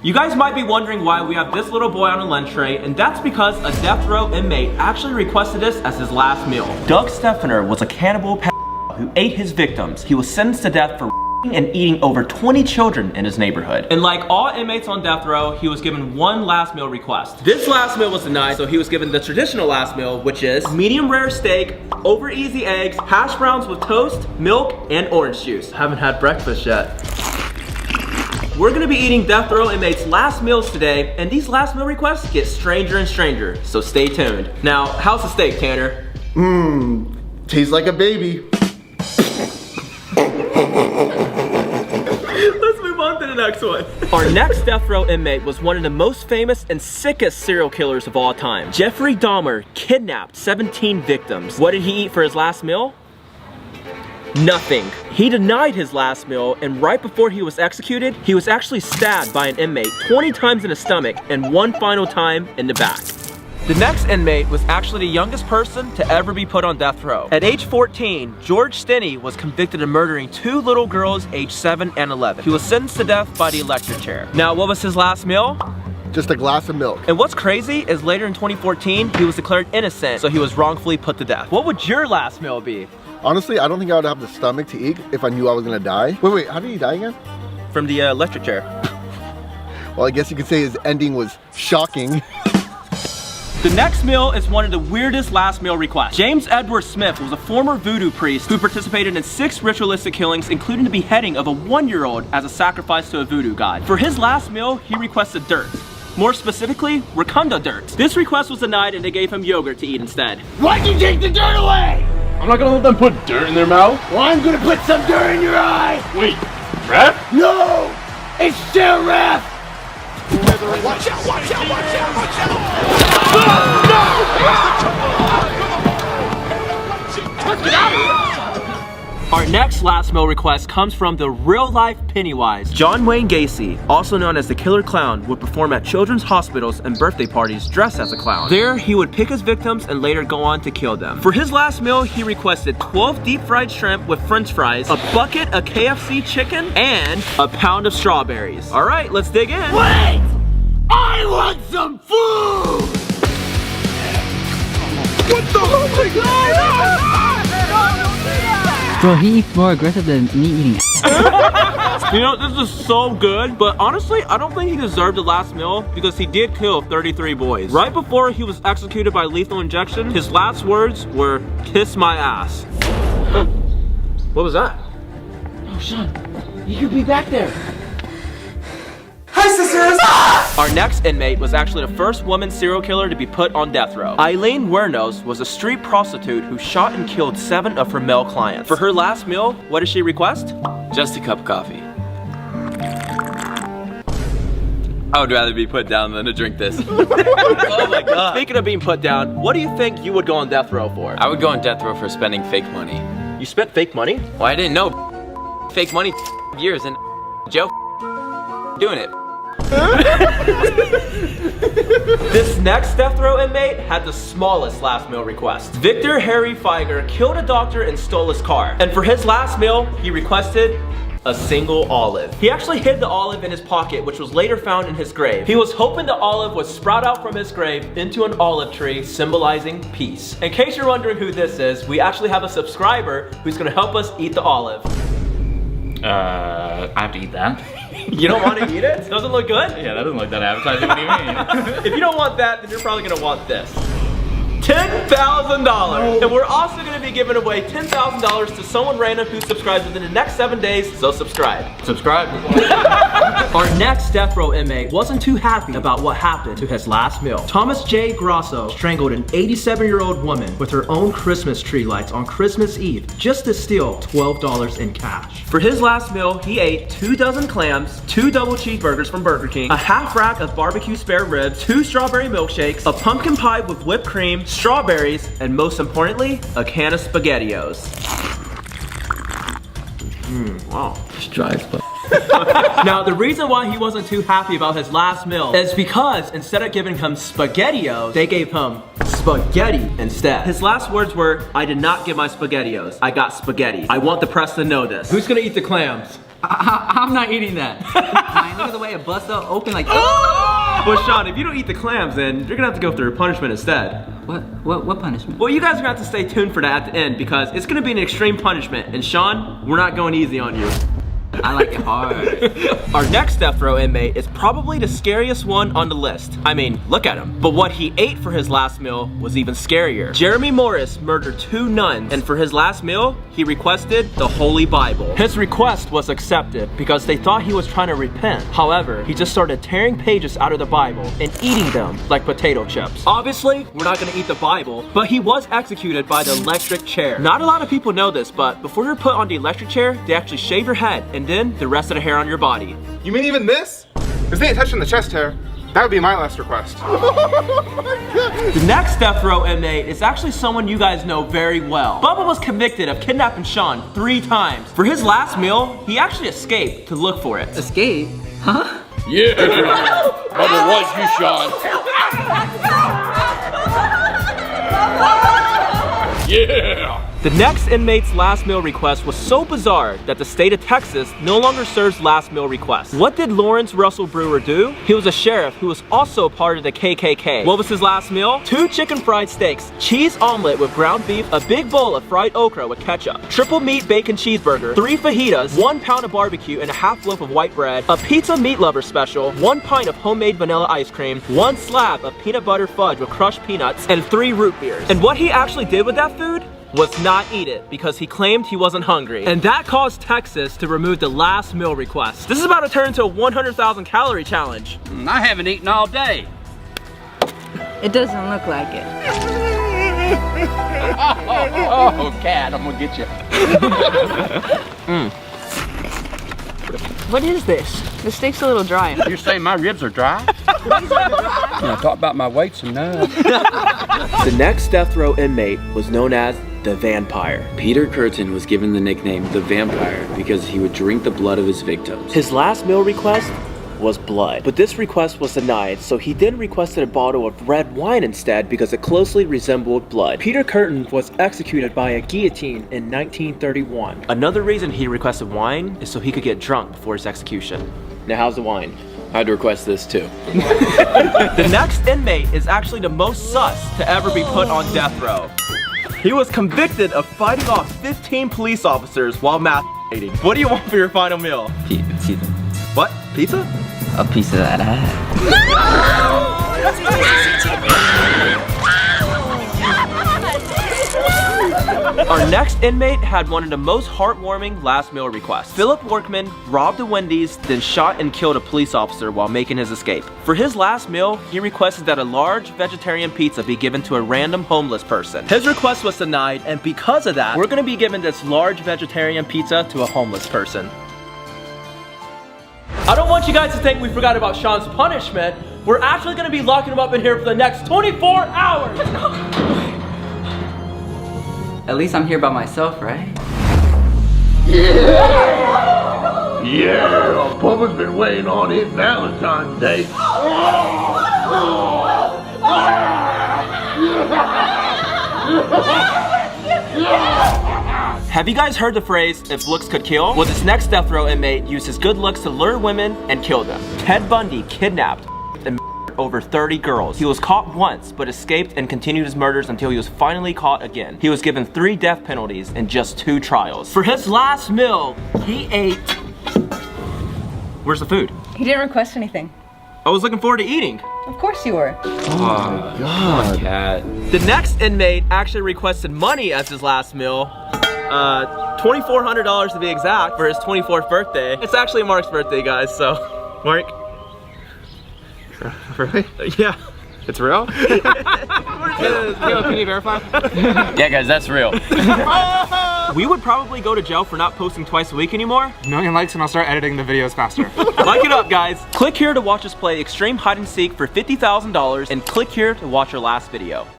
You guys might be wondering why we have this little boy on a lunch tray, and that's because a death row inmate actually requested this as his last meal. Doug Steffner was a cannibal who ate his victims. He was sentenced to death for and eating over 20 children in his neighborhood. And like all inmates on death row, he was given one last meal request. This last meal was denied, so he was given the traditional last meal, which is medium rare steak, over easy eggs, hash browns with toast, milk, and orange juice. Haven't had breakfast yet. We're gonna be eating death row inmates' last meals today, and these last meal requests get stranger and stranger, so stay tuned. Now, how's the steak, Tanner? Tastes like a baby. Let's move on to the next one. Our next death row inmate was one of the most famous and sickest serial killers of all time. Jeffrey Dahmer kidnapped 17 victims. What did he eat for his last meal? Nothing. He denied his last meal, and right before he was executed, he was actually stabbed by an inmate 20 times in the stomach and one final time in the back. The next inmate was actually the youngest person to ever be put on death row. At age 14, George Stinney was convicted of murdering 2 little girls aged 7 and 11. He was sentenced to death by the electric chair. Now, what was his last meal? Just a glass of milk. And what's crazy is later in 2014, he was declared innocent, so he was wrongfully put to death. What would your last meal be? Honestly, I don't think I would have the stomach to eat if I knew I was gonna die. Wait, how did he die again? From the electric chair. Well, I guess you could say his ending was shocking. The next meal is one of the weirdest last meal requests. James Edward Smith was a former voodoo priest who participated in 6 ritualistic killings, including the beheading of a 1-year-old as a sacrifice to a voodoo god. For his last meal, he requested dirt. More specifically, Wakanda dirt. This request was denied and they gave him yogurt to eat instead. Why'd you take the dirt away? I'm not gonna let them put dirt in their mouth. Well, I'm gonna put some dirt in your eye. Wait, ref? No! It's still ref! Watch out, watch out, watch out, watch out! Our next last meal request comes from the real-life Pennywise. John Wayne Gacy, also known as the Killer Clown, would perform at children's hospitals and birthday parties dressed as a clown. There, he would pick his victims and later go on to kill them. For his last meal, he requested 12 deep-fried shrimp with french fries, a bucket of KFC chicken, and a pound of strawberries. All right, let's dig in. Wait! I want some food! What the? Oh my god! Bro, he eats more aggressive than me eating. You know, this is so good, but honestly, I don't think he deserved the last meal because he did kill 33 boys. Right before he was executed by lethal injection, his last words were, "Kiss my ass." What was that? Oh, Sean, you could be back there. Hi, sisters! Our next inmate was actually the first woman serial killer to be put on death row. Eileen Wuornos was a street prostitute who shot and killed 7 of her male clients. For her last meal, what did she request? Just a cup of coffee. I would rather be put down than to drink this. Oh my god. Speaking of being put down, what do you think you would go on death row for? I would go on death row for spending fake money. You spent fake money? Well, I didn't know fake money years and Joe doing it. This next death row inmate had the smallest last meal request. Victor Harry Feiger killed a doctor and stole his car. And for his last meal, he requested a single olive. He actually hid the olive in his pocket, which was later found in his grave. He was hoping the olive would sprout out from his grave into an olive tree, symbolizing peace. In case you're wondering who this is, we actually have a subscriber who's gonna help us eat the olive. I have to eat that. You don't want to eat it? Doesn't look good? Yeah, that doesn't look that appetizing. What do you mean? If you don't want that, then you're probably gonna want this. $10,000. And we're also gonna be giving away $10,000 to someone random who subscribes within the next 7 days, so subscribe. Subscribe. Our next death row inmate wasn't too happy about what happened to his last meal. Thomas J. Grosso strangled an 87-year-old woman with her own Christmas tree lights on Christmas Eve just to steal $12 in cash. For his last meal, he ate 2 dozen clams, 2 double cheeseburgers from Burger King, a half rack of barbecue spare ribs, 2 strawberry milkshakes, a pumpkin pie with whipped cream, strawberries, and most importantly, a can of SpaghettiOs. Wow. It's dry as fuck. Now, the reason why he wasn't too happy about his last meal is because instead of giving him SpaghettiOs, they gave him spaghetti instead. His last words were, "I did not get my SpaghettiOs. I got spaghetti. I want the press to know this." Who's gonna eat the clams? I'm not eating that. Man, look at the way it busts out open like. Well, Sean, if you don't eat the clams, then you're gonna have to go through punishment instead. What punishment? Well, you guys are gonna have to stay tuned for that at the end because it's gonna be an extreme punishment. And Sean, we're not going easy on you. I like it hard. Our next death row inmate is probably the scariest one on the list. I mean, look at him. But what he ate for his last meal was even scarier. Jeremy Morris murdered 2 nuns, and for his last meal, he requested the Holy Bible. His request was accepted because they thought he was trying to repent. However, he just started tearing pages out of the Bible and eating them like potato chips. Obviously, we're not gonna eat the Bible, but he was executed by the electric chair. Not a lot of people know this, but before you're put on the electric chair, they actually shave your head and then the rest of the hair on your body. You mean even this? If they ain't touching the chest hair, that would be my last request. The next death row inmate is actually someone you guys know very well. Bubba was convicted of kidnapping Sean 3 times. For his last meal, he actually escaped to look for it. Escape? Huh? Yeah. Bubba was you, Sean. Yeah. The next inmate's last meal request was so bizarre that the state of Texas no longer serves last meal requests. What did Lawrence Russell Brewer do? He was a sheriff who was also part of the KKK. What was his last meal? 2 chicken fried steaks, cheese omelet with ground beef, a big bowl of fried okra with ketchup, triple meat bacon cheeseburger, 3 fajitas, 1 pound of barbecue and a half loaf of white bread, a pizza meat lover special, 1 pint of homemade vanilla ice cream, 1 slab of peanut butter fudge with crushed peanuts, and 3 root beers. And what he actually did with that food was not eat it because he claimed he wasn't hungry. And that caused Texas to remove the last meal request. This is about to turn into a 100,000 calorie challenge. I haven't eaten all day. It doesn't look like it. Oh, cat, I'm gonna get you. What is this? The steak's a little dry. You're saying my ribs are dry? I talk about my weights enough. The next death row inmate was known as the Vampire. Peter Curtin was given the nickname the Vampire because he would drink the blood of his victims. His last meal request was blood. But this request was denied, so he then requested a bottle of red wine instead because it closely resembled blood. Peter Curtin was executed by a guillotine in 1931. Another reason he requested wine is so he could get drunk before his execution. Now how's the wine? I'd request this too. The next inmate is actually the most sus to ever be put on death row. He was convicted of fighting off 15 police officers while masturbating. What do you want for your final meal? Pizza. What? Pizza? A piece of that ass. Our next inmate had one of the most heartwarming last meal requests. Philip Workman robbed a Wendy's, then shot and killed a police officer while making his escape. For his last meal, he requested that a large vegetarian pizza be given to a random homeless person. His request was denied, and because of that, we're gonna be giving this large vegetarian pizza to a homeless person. I don't want you guys to think we forgot about Sean's punishment. We're actually gonna be locking him up in here for the next 24 hours. At least I'm here by myself, right? Yeah, Bubba's been waiting on his Valentine's Day. Have you guys heard the phrase, if looks could kill? Well, this next death row inmate used his good looks to lure women and kill them. Ted Bundy kidnapped and over 30 girls. He was caught once, but escaped and continued his murders until he was finally caught again. He was given 3 death penalties in just 2 trials. For his last meal, he ate... Where's the food? He didn't request anything. I was looking forward to eating. Of course you were. Oh, God. Cat. The next inmate actually requested money as his last meal. $2,400 to be exact for his 24th birthday. It's actually Mark's birthday, guys, so... Mark? Really? Yeah. It's real? Can you verify? Yeah, guys, that's real. We would probably go to jail for not posting twice a week anymore. 1 million likes and I'll start editing the videos faster. Like it up, guys. Click here to watch us play Extreme Hide and Seek for $50,000 and click here to watch our last video.